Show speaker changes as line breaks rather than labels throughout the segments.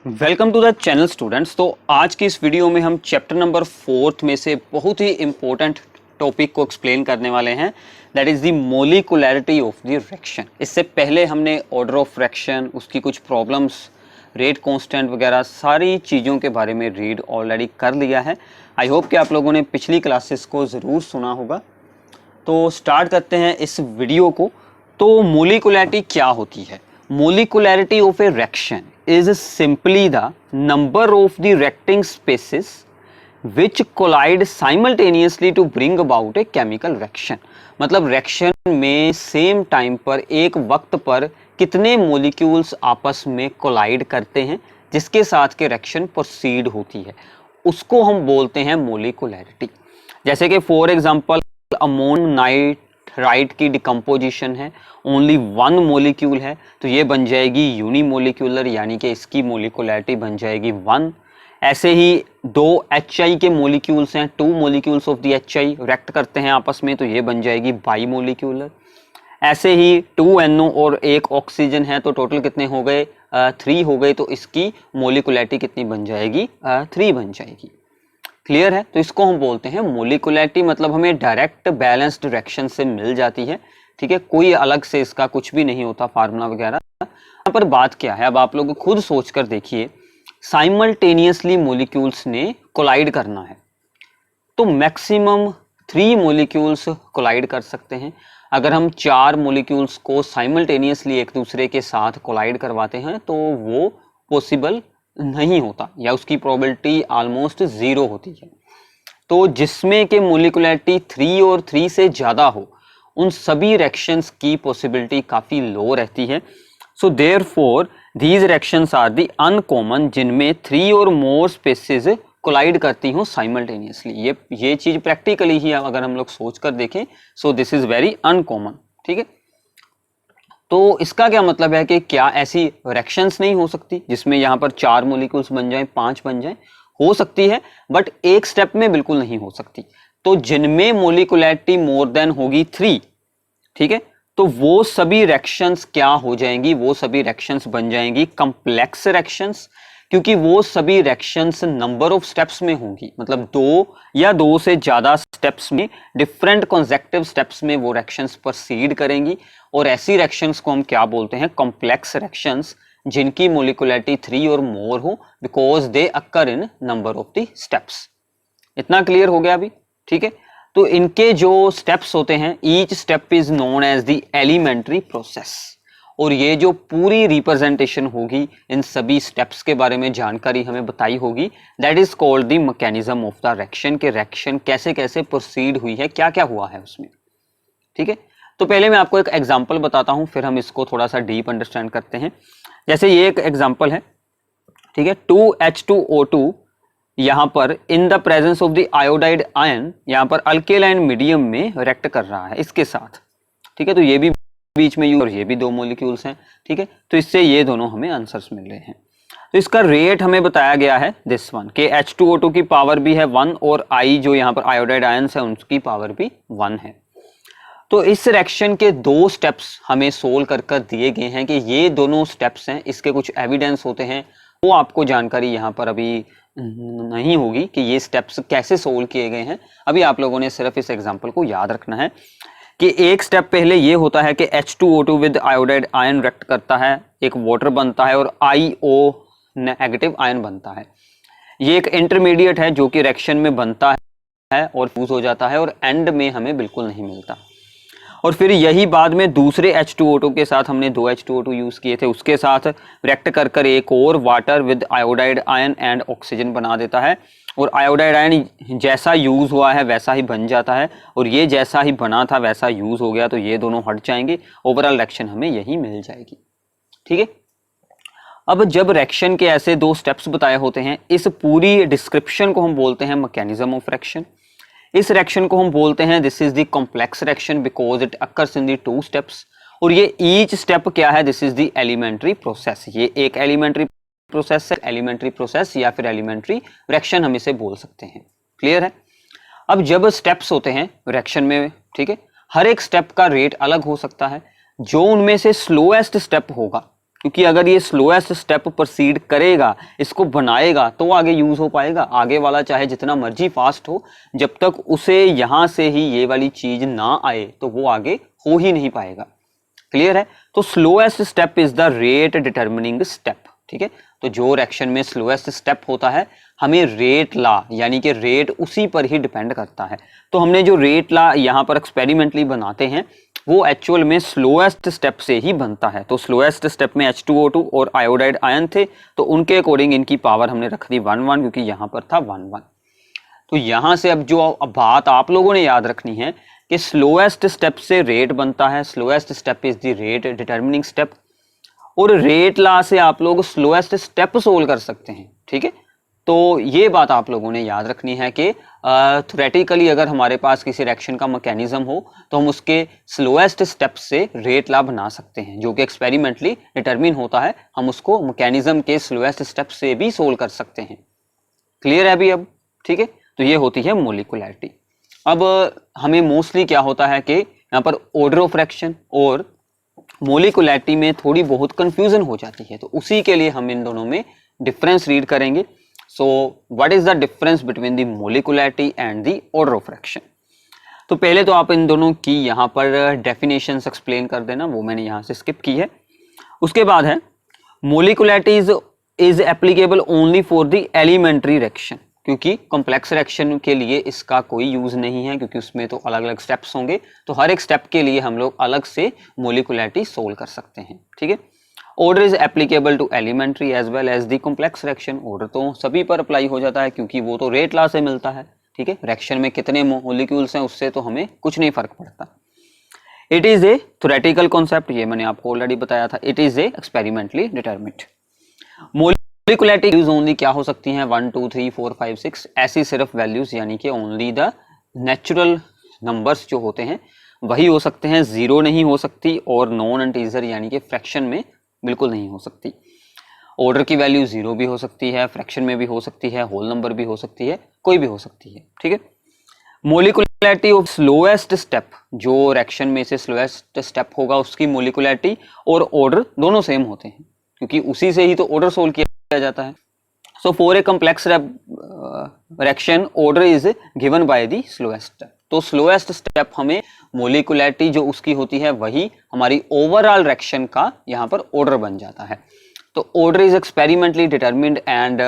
Welcome to the channel students. तो आज की इस वीडियो में हम चैप्टर नंबर 4 में से बहुत ही इंपॉर्टेंट टॉपिक को एक्सप्लेन करने वाले हैं, that is the molecularity of the reaction. इससे पहले हमने ऑर्डर ऑफ रिएक्शन, उसकी कुछ प्रॉब्लम्स, रेट कांस्टेंट वगैरह सारी चीज़ों के बारे में रीड ऑलरेडी कर लिया है। आई होप कि आप लोगों ने पिछली क्लासेस को ज़रूर सुना होगा। तो स्टार्ट करते हैं इस वीडियो को। तो मोलिकुलैरिटी क्या होती है? Molecularity of a reaction is simply the number of the reacting spaces which collide simultaneously to bring about a chemical reaction। मतलब रिएक्शन में सेम टाइम पर एक वक्त पर कितने मॉलिक्यूल्स आपस में कोलाइड करते हैं जिसके साथ के रिएक्शन प्रोसीड होती है, उसको हम बोलते हैं मोलिकुलैरिटी। जैसे कि फॉर एग्जांपल अमोनाइट राइट की डिकम्पोजिशन है, ओनली वन मॉलिक्यूल है, तो ये बन जाएगी यूनिमोलिक्यूलर, यानी कि इसकी मोलिकुलैरिटी बन जाएगी 1। ऐसे ही दो HI के मॉलिक्यूल्स हैं, 2 molecules of the HI react करते हैं आपस में, तो ये बन जाएगी बाईमोलिक्यूलर। ऐसे ही 2 NO और 1 ऑक्सीजन है, तो टोटल कितने हो गए? 3 हो गए, तो इसकी मोलिकुलैरिटी कितनी बन जाएगी? 3 बन जाएगी। क्लियर है? तो इसको हम बोलते हैं मोलिकुलैरिटी, मतलब हमें डायरेक्ट बैलेंस्ड रिएक्शन से मिल जाती है। ठीक है, कोई अलग से इसका कुछ भी नहीं होता फार्मूला वगैरह। यहाँ पर बात क्या है, अब आप लोग खुद सोच कर देखिए, साइमल्टेनियसली मॉलिक्यूल्स ने कोलाइड करना है तो मैक्सिमम 3 मॉलिक्यूल्स कोलाइड कर सकते हैं। अगर हम 4 मॉलिक्यूल्स को साइमल्टेनियसली एक दूसरे के साथ कोलाइड करवाते हैं तो वो पॉसिबल नहीं होता, या उसकी प्रोबेबिलिटी ऑलमोस्ट 0 होती है। तो जिसमें के मोलिकुलैरिटी 3 और 3 से ज़्यादा हो, उन सभी रिएक्शंस की पॉसिबिलिटी काफ़ी लो रहती है। So therefore these reactions are the uncommon, जिनमें 3 और मोर स्पेसिस कोलाइड करती हों साइमल्टेनियसली। ये चीज़ प्रैक्टिकली ही अगर हम लोग सोच कर देखें, so this is very uncommon. ठीक है, तो इसका क्या मतलब है कि क्या ऐसी रिएक्शंस नहीं हो सकती जिसमें यहाँ पर 4 मॉलिक्यूल्स बन जाएं, 5 बन जाएं? हो सकती है, बट एक स्टेप में बिल्कुल नहीं हो सकती। तो जिनमें मोलिकुलैरिटी मोर देन होगी 3, ठीक है, तो वो सभी रिएक्शंस क्या हो जाएंगी? वो सभी रिएक्शंस बन जाएंगी कॉम्प्लेक्स रिएक्शंस, क्योंकि वो सभी रिएक्शंस नंबर ऑफ स्टेप्स में होंगी, मतलब 2 या 2 से ज्यादा स्टेप्स में, डिफरेंट कॉन्सेक्टिव स्टेप्स में वो रिएक्शंस प्रोसीड करेंगी। और ऐसी रिएक्शंस को हम क्या बोलते हैं? कॉम्प्लेक्स रिएक्शंस, जिनकी मोलिकुलैरिटी 3 और मोर हो, because they occur in number of the steps. इतना क्लियर हो गया अभी? ठीक है, तो इनके जो स्टेप्स होते हैं, each step is known as the elementary process. और ये जो पूरी रिप्रेजेंटेशन होगी, इन सभी स्टेप्स के बारे में जानकारी हमें बताई होगी, that is called the mechanism of the reaction, के रिएक्शन कैसे कैसे प्रोसीड हुई है, क्या क्या हुआ है उसमें। ठीक है, तो पहले मैं आपको एक एग्जांपल बताता हूं, फिर हम इसको थोड़ा सा डीप अंडरस्टैंड करते हैं। जैसे ये एक एग्जांपल है, ठीक है, 2H2O2 यहाँ पर in the presence of the iodide ion, यहाँ पर अल्केलाइन मीडियम में रिएक्ट कर रहा है इसके साथ। ठीक है, तो ये भी बीच में और ये भी 2 मॉलिक्यूल्स हैं। ठीक है, तो इससे ये दोनों हमें आंसर्स मिल रहे हैं। तो इसका रेट हमें बताया गया है दिस वन, के H2O2 की पावर भी है 1 और I जो यहाँ पर आयोडाइड आयन्स है उनकी पावर भी 1 है। तो इस रिएक्शन के 2 स्टेप्स हमें सोल्व कर दिए गए हैं कि ये दोनों स्टेप्स हैं, इसके कुछ एविडेंस होते हैं, वो आपको जानकारी यहाँ पर अभी नहीं होगी कि ये स्टेप्स कैसे सोल्व किए गए हैं। अभी आप लोगों ने सिर्फ इस एग्जांपल को याद रखना है कि एक स्टेप पहले ये होता है कि H2O2 with iodide ion react करता है, एक वाटर बनता है और IO नेगेटिव आयन बनता है। ये एक इंटरमीडिएट है जो कि रिएक्शन में बनता है और फ्यूज हो जाता है और एंड में हमें बिल्कुल नहीं मिलता। और फिर यही बाद में दूसरे H2O2 के साथ हमने 2 H2O2 यूज किए थे, उसके साथ रिएक्ट कर एक और water with iodide ion and oxygen बना देता है, और आयोडाइड आयन जैसा यूज हुआ है वैसा ही बन जाता है, और ये जैसा ही बना था वैसा यूज हो गया, तो ये दोनों हट जाएंगे, ओवरऑल रिएक्शन हमें यही मिल जाएगी। ठीक है, अब जब रिएक्शन के ऐसे 2 स्टेप्स बताए होते हैं, इस पूरी डिस्क्रिप्शन को हम बोलते हैं मैकेनिज्म ऑफ रिएक्शन। इस रिएक्शन को हम बोलते हैं this is the complex reaction because it occurs in the 2 steps. और ये ईच स्टेप क्या है? This is the elementary process. ये एक एलिमेंट्री प्रोसेस है, एलिमेंट्री प्रोसेस या फिर एलिमेंट्री रिएक्शन हम इसे बोल सकते हैं। क्लियर है? अब जब स्टेप्स होते हैं रिएक्शन में, ठीक है, हर एक स्टेप का रेट अलग हो सकता है। जो उनमें से स्लोएस्ट स्टेप होगा क्योंकि अगर ये स्लोएस्ट स्टेप प्रोसीड करेगा, इसको बनाएगा, तो आगे यूज हो पाएगा। आगे वाला चाहे जितना मर्जी फास्ट हो, जब तक उसे यहां से ही ये वाली चीज ना आए तो वो आगे हो ही नहीं पाएगा। क्लियर है? तो slowest step is the rate determining step. ठीक है, तो जो रिएक्शन में स्लोएस्ट स्टेप होता है, हमें रेट ला यानी कि रेट उसी पर ही डिपेंड करता है। तो हमने जो रेट ला यहाँ पर एक्सपेरिमेंटली बनाते हैं वो एक्चुअल में स्लोएस्ट स्टेप से ही बनता है। तो स्लोएस्ट स्टेप में H2O2 और आयोडाइड आयन थे, तो उनके अकॉर्डिंग इनकी पावर हमने रख दी 1 1, क्योंकि यहाँ पर था 1 1। तो यहाँ से अब जो बात आप लोगों ने याद रखनी है कि स्लोएस्ट स्टेप से रेट बनता है। Slowest step is the rate determining step, और रेट ला से आप लोग स्लोएस्ट स्टेप सोल्व कर सकते हैं। ठीक है, तो ये बात आप लोगों ने याद रखनी है कि थ्योरेटिकली अगर हमारे पास किसी रिएक्शन का मैकेनिज्म हो तो हम उसके स्लोएस्ट स्टेप से रेट ला बना सकते हैं, जो कि एक्सपेरिमेंटली डिटरमिन होता है। हम उसको मैकेनिज्म के स्लोएस्ट स्टेप से भी सोल्व कर सकते हैं। क्लियर है अभी अब? ठीक है, तो ये होती है मोलिकुलैरिटी। अब हमें मोस्टली क्या होता है कि यहाँ पर ऑर्डर ऑफ रिएक्शन और मोलिकुलैरिटी में थोड़ी बहुत कंफ्यूजन हो जाती है, तो उसी के लिए हम इन दोनों में डिफरेंस रीड करेंगे। So what is the difference between the molecularity and the order of reaction? तो पहले तो आप इन दोनों की यहाँ पर डेफिनेशंस एक्सप्लेन कर देना, वो मैंने यहाँ से स्किप की है। उसके बाद है molecularity is applicable only for the elementary reaction, क्योंकि कॉम्प्लेक्स रिएक्शन के लिए इसका कोई यूज नहीं है, क्योंकि उसमें तो अलग अलग स्टेप्स होंगे, तो हर एक स्टेप के लिए हम लोग अलग से मोलिकुलैरिटी सोल्व कर सकते हैं। ठीक है, order is applicable to elementary as well as the complex reaction. Order तो सभी पर अप्लाई हो जाता है, क्योंकि वो तो रेट लॉ से मिलता है। ठीक है, रिएक्शन में कितने मॉलिक्यूल्स हैं उससे तो हमें कुछ नहीं फर्क पड़ता। It is a theoretical concept, ये मैंने आपको ऑलरेडी बताया था। It is a experimentally determined. Molecularity values only क्या हो सकती हैं? 1 2 3 4 5 6 ऐसी सिर्फ वैल्यूज, यानी कि ओनली द नेचुरल नंबर्स जो होते हैं वही हो सकते हैं। जीरो नहीं हो सकती, और नॉन इंटीजर यानी कि फ्रैक्शन में बिल्कुल नहीं हो सकती। ऑर्डर की वैल्यू जीरो भी हो सकती है, फ्रैक्शन में भी हो सकती है, होल नंबर भी हो सकती है, कोई भी हो सकती है। ठीक है, मोलिकुलैरिटी ऑफ स्लोएस्ट स्टेप, जो रिएक्शन में से स्लोएस्ट स्टेप होगा उसकी मोलिकुलैरिटी और ऑर्डर दोनों सेम होते हैं, क्योंकि उसी से ही तो ऑर्डर सोल्व किया जाता है। So for a complex reaction order is given by the slowest step. तो स्लोएस्ट स्टेप हमें मोलिकुलैरिटी जो उसकी होती है वही हमारी ओवरऑल रिएक्शन का यहाँ पर ऑर्डर बन जाता है। तो order is experimentally determined and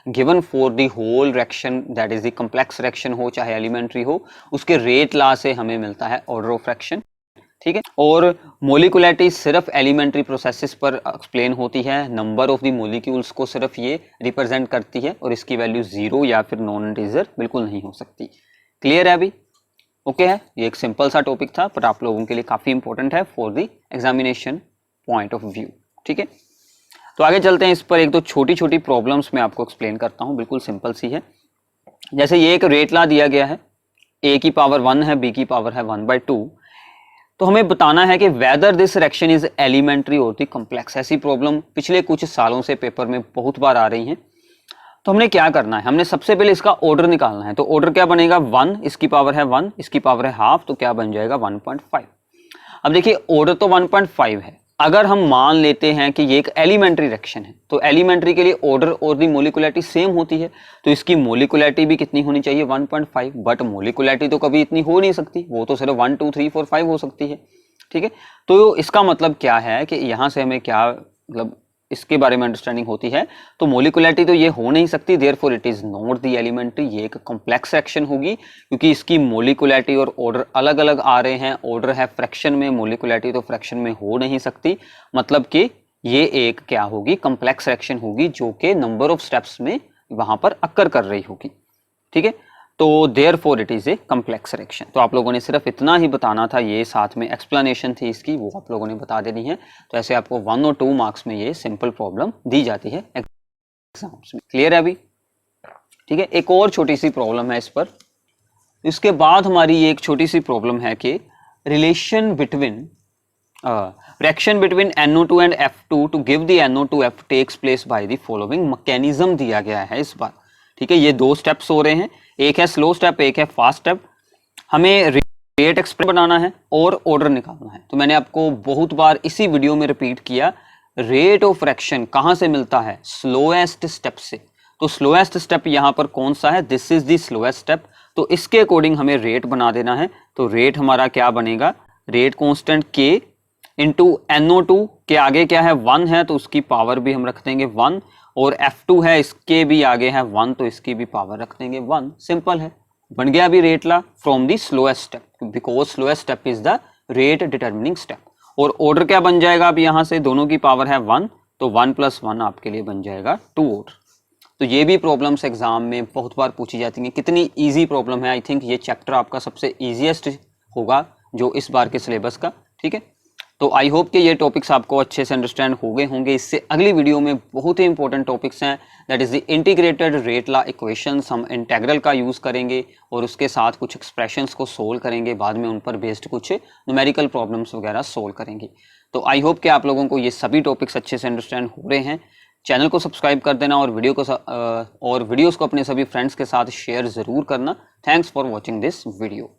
given for the whole reaction, that is the complex reaction हो चाहे एलिमेंट्री हो, उसके रेट लॉ से हमें मिलता है ऑर्डर ऑफ रिएक्शन। ठीक है, और मोलिकुलैरिटी सिर्फ एलिमेंट्री प्रोसेसेस पर एक्सप्लेन होती है। नंबर ऑफ द मॉलिक्यूल्स को सिर्फ ये रिप्रेजेंट करती है, और इसकी वैल्यू जीरो या फिर नॉन इंटीजर बिल्कुल नहीं हो सकती। क्लियर है अभी? ओके है, ये एक सिंपल सा टॉपिक था, पर आप लोगों के लिए काफी इंपॉर्टेंट है for the examination point of view. ठीक है, तो आगे चलते हैं। इस पर एक दो छोटी छोटी प्रॉब्लम्स मैं आपको एक्सप्लेन करता हूँ, बिल्कुल सिंपल सी है। जैसे ये एक रेट लॉ दिया गया है, a की पावर 1 है, b की पावर है 1/2। तो हमें बताना है कि whether this reaction is elementary और द कॉम्प्लेक्स। ऐसी प्रॉब्लम पिछले कुछ सालों से पेपर में बहुत बार आ रही हैं। तो हमने क्या करना है? हमने सबसे पहले इसका ऑर्डर निकालना है। तो ऑर्डर क्या बनेगा? 1, इसकी पावर है 1, इसकी पावर है हाफ, तो क्या बन जाएगा? 1.5। अब देखिए ऑर्डर तो 1.5 है। अगर हम मान लेते हैं कि ये एक एलिमेंट्री रिएक्शन है, तो एलिमेंट्री के लिए ऑर्डर और दी मोलिकुलैरिटी सेम होती है, तो इसकी मोलिकुलैरिटी भी कितनी होनी चाहिए? 1.5। बट मोलिकुलैरिटी तो कभी इतनी हो नहीं सकती, वो तो सिर्फ 1 2 3 4 5 हो सकती है। ठीक है, तो इसका मतलब क्या है कि यहाँ से हमें क्या मतलब इसके बारे में अंडरस्टैंडिंग होती है। तो मोलिकुलैरिटी तो ये हो नहीं सकती, therefore it is not the elementary. ये एक कॉम्प्लेक्स रिएक्शन होगी, क्योंकि इसकी मोलिकुलैरिटी और ऑर्डर अलग अलग आ रहे हैं। ऑर्डर है फ्रैक्शन में, मोलिकुलैरिटी तो फ्रैक्शन में हो नहीं सकती। मतलब कि ये एक क्या होगी? कॉम्प्लेक्स रिएक्शन होगी, जो कि नंबर ऑफ स्टेप्स में वहां पर अक्कर कर रही होगी। ठीक है, तो therefore it is a complex reaction. तो आप लोगों ने सिर्फ इतना ही बताना था, ये साथ में एक्सप्लेनेशन थी इसकी, वो आप लोगों ने बता देनी है। तो ऐसे आपको 1 और 2 मार्क्स में ये सिंपल प्रॉब्लम दी जाती है एग्जाम्स में। क्लियर है अभी? ठीक है, एक और छोटी सी प्रॉब्लम है इस पर। इसके बाद हमारी ये एक छोटी सी प्रॉब्लम है कि relation between reaction between NO2 and F2 to give the NO2F takes place by the following mechanism दिया गया है इस बार। ठीक है, ये 2 स्टेप्स हो रहे हैं, एक है स्लो स्टेप, एक है फास्ट स्टेप। हमें रेट एक्सप्रेस बनाना है और ऑर्डर निकालना है। तो मैंने आपको बहुत बार इसी वीडियो में रिपीट किया, रेट ऑफ फ्रैक्शन कहाँ से मिलता है? स्लोएस्ट स्टेप से। तो स्लोएस्ट स्टेप यहाँ पर कौन सा है? This is the slowest step. तो इसके अकॉर्डिंग हमें रेट बना देना है। तो रेट हमारा क्या बनेगा? Rate constant k into NO2 के आगे क्या है? 1 है, तो उसकी पावर भी हम रख देंगे 1, और F2 है, इसके भी आगे है 1, तो इसकी भी पावर रख देंगे 1। सिंपल है, बन गया अभी rate law from the slowest step, because slowest step is the rate determining step. और ऑर्डर क्या बन जाएगा? अब यहाँ से दोनों की पावर है 1, तो 1 + 1 आपके लिए बन जाएगा 2 ऑर्डर। तो ये भी प्रॉब्लम्स एग्जाम में बहुत बार पूछी जाती हैं। कितनी इजी प्रॉब्लम है। आई थिंक ये चैप्टर आपका सबसे ईजीएस्ट होगा जो इस बार के सिलेबस का। ठीक है, तो आई होप कि ये टॉपिक्स आपको अच्छे से अंडरस्टैंड हो गए होंगे। इससे अगली वीडियो में बहुत ही इंपॉर्टेंट टॉपिक्स हैं, that is the integrated rate law equations. हम इंटेग्रल का यूज़ करेंगे और उसके साथ कुछ एक्सप्रेशंस को सोल्व करेंगे, बाद में उन पर बेस्ड कुछ न्यूमेरिकल प्रॉब्लम्स वगैरह सोल्व करेंगे। तो आई होप कि आप लोगों को ये सभी टॉपिक्स अच्छे से अंडरस्टैंड हो रहे हैं। चैनल को सब्सक्राइब कर देना और वीडियोज़ को अपने सभी फ्रेंड्स के साथ शेयर ज़रूर करना। Thanks for watching this video.